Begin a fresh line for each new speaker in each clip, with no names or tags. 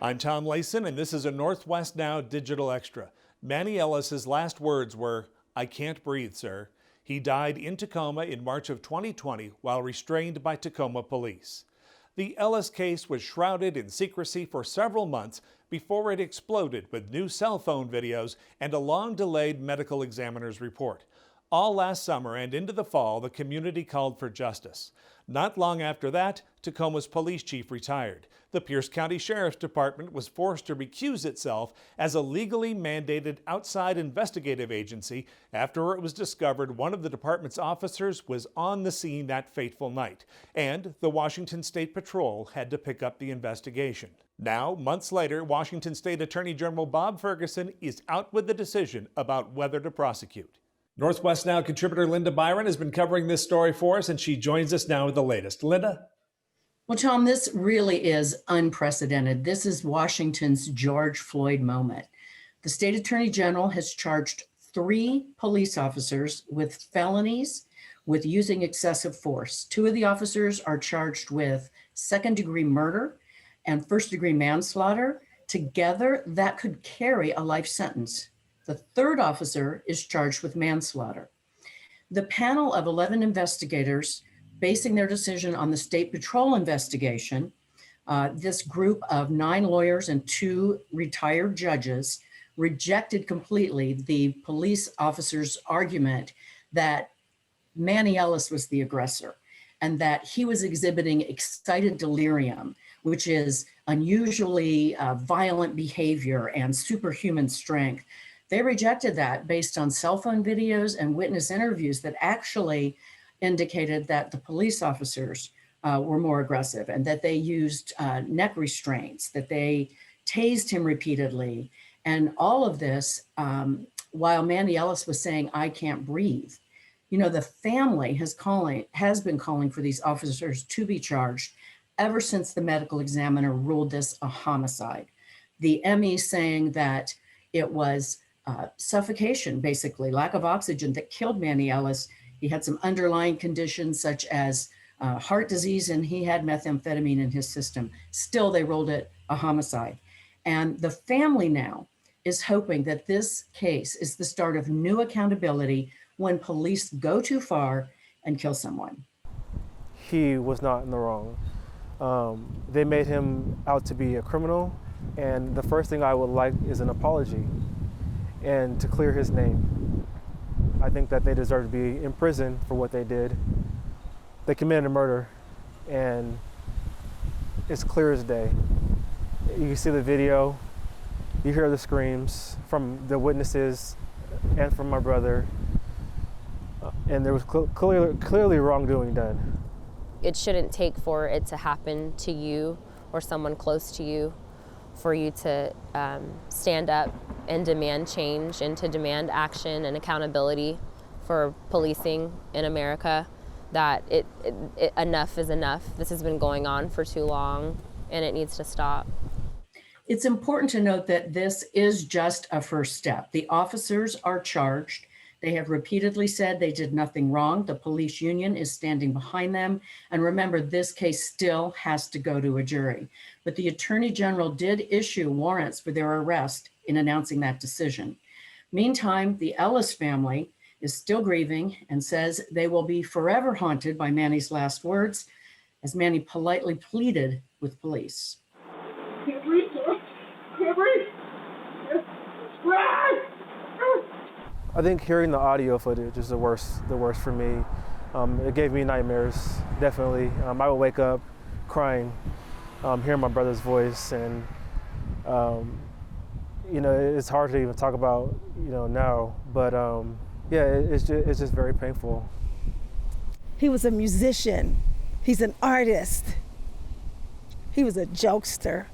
I'm Tom Layson, and this is a Northwest Now Digital Extra. Manny Ellis' last words were, "I can't breathe, sir." He died in Tacoma in March of 2020 while restrained by Tacoma police. The Ellis case was shrouded in secrecy for several months before it exploded with new cell phone videos and a long-delayed medical examiner's report. All last summer and into the fall, the community called for justice. Not long after that, Tacoma's police chief retired. The Pierce County Sheriff's Department was forced to recuse itself as a legally mandated outside investigative agency after it was discovered one of the department's officers was on the scene that fateful night, and the Washington State Patrol had to pick up the investigation. Now, months later, Washington State Attorney General Bob Ferguson is out with the decision about whether to prosecute. Northwest Now contributor Linda Byron has been covering this story for us, and she joins us now with the latest. Linda?
Well, Tom, this really is unprecedented. This is Washington's George Floyd moment. The state attorney general has charged 3 police officers with felonies with using excessive force. 2 of the officers are charged with second-degree murder and first-degree manslaughter. Together, that could carry a life sentence. The 3rd officer is charged with manslaughter. The panel of 11 investigators basing their decision on the State Patrol investigation, this group of 9 lawyers and 2 retired judges rejected completely the police officer's argument that Manny Ellis was the aggressor and that he was exhibiting excited delirium, which is unusually violent behavior and superhuman strength. They rejected that based on cell phone videos and witness interviews that actually indicated that the police officers were more aggressive and that they used neck restraints, that they tased him repeatedly. And all of this while Manny Ellis was saying, "I can't breathe." You know, the family has been calling for these officers to be charged ever since the medical examiner ruled this a homicide. The ME saying that it was suffocation, basically, lack of oxygen that killed Manny Ellis. He had some underlying conditions such as heart disease, and he had methamphetamine in his system. Still, they ruled it a homicide. And the family now is hoping that this case is the start of new accountability when police go too far and kill someone.
He was not in the wrong. They made him out to be a criminal, and the first thing I would like is an apology and to clear his name. I think that they deserve to be in prison for what they did. They committed a murder, and it's clear as day. You see the video, you hear the screams from the witnesses and from my brother, and there was clearly wrongdoing done.
It shouldn't take for it to happen to you or someone close to you for you to stand up and demand change and to demand action and accountability for policing in America, that enough is enough. This has been going on for too long and it needs to stop.
It's important to note that this is just a first step. The officers are charged. They have repeatedly said they did nothing wrong. The police union is standing behind them. And remember, this case still has to go to a jury. But the Attorney General did issue warrants for their arrest in announcing that decision. Meantime, the Ellis family is still grieving and says they will be forever haunted by Manny's last words, as Manny politely pleaded with police.
Can't breathe, sir. Can't breathe.
I think hearing the audio footage is the worst for me. It gave me nightmares, definitely. I would wake up crying, hearing my brother's voice, and you know, it's hard to even talk about, you know, now, but yeah, it's just very painful.
He was a musician. He's an artist. He was a jokester.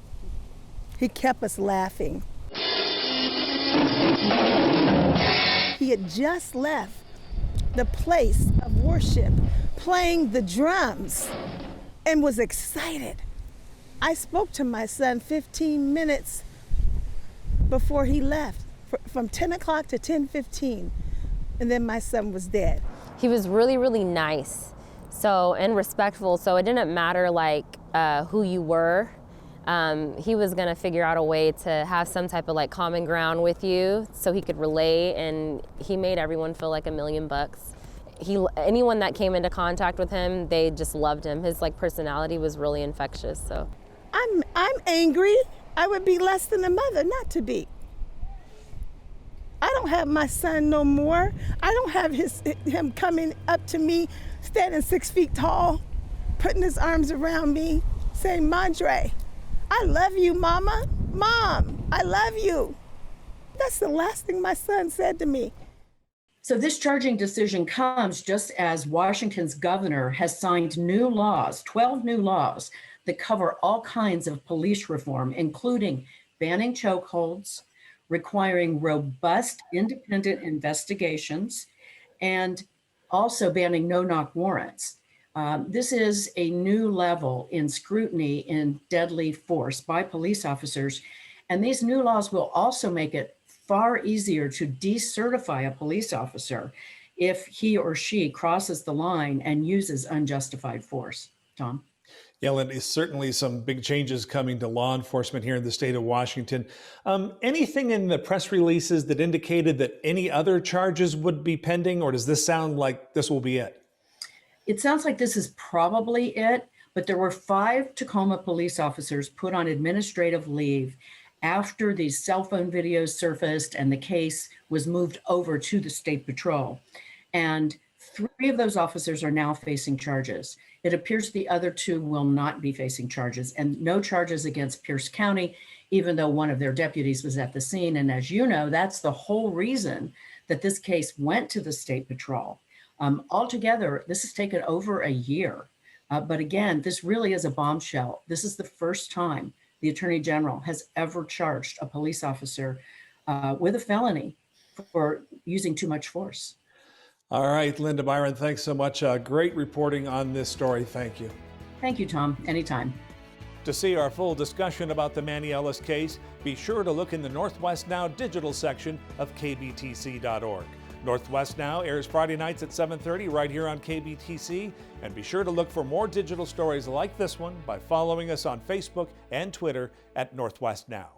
He kept us laughing. He had just left the place of worship, playing the drums, and was excited. I spoke to my son 15 minutes before he left, from 10 o'clock to 10:15, and then my son was dead.
He was really, really nice, and respectful, so it didn't matter like who you were. He was going to figure out a way to have some type of like common ground with you so he could relate, and he made everyone feel like $1,000,000. Anyone that came into contact with him, they just loved him. His like personality was really infectious. So
I'm angry. I would be less than a mother not to be. I don't have my son no more. I don't have him coming up to me, standing 6 feet tall, putting his arms around me, saying, "Madre, I love you, Mama. Mom, I love you." That's the last thing my son said to me.
So this charging decision comes just as Washington's governor has signed new laws, 12 new laws, that cover all kinds of police reform, including banning chokeholds, requiring robust independent investigations, and also banning no-knock warrants. This is a new level in scrutiny in deadly force by police officers. And these new laws will also make it far easier to decertify a police officer if he or she crosses the line and uses unjustified force. Tom?
Yeah, Lindy, certainly some big changes coming to law enforcement here in the state of Washington. Anything in the press releases that indicated that any other charges would be pending, or does this sound like this will be it?
It sounds like this is probably it, but there were 5 Tacoma police officers put on administrative leave after these cell phone videos surfaced and the case was moved over to the State Patrol. And 3 of those officers are now facing charges. It appears the other 2 will not be facing charges, and no charges against Pierce County, even though one of their deputies was at the scene. And as you know, that's the whole reason that this case went to the State Patrol. Altogether, this has taken over a year. But again, this really is a bombshell. This is the first time the Attorney General has ever charged a police officer with a felony for using too much force.
All right, Linda Byron, thanks so much. Great reporting on this story. Thank you.
Thank you, Tom. Anytime.
To see our full discussion about the Manny Ellis case, be sure to look in the Northwest Now digital section of kbtc.org. Northwest Now airs Friday nights at 7:30 right here on KBTC, and be sure to look for more digital stories like this one by following us on Facebook and Twitter at Northwest Now.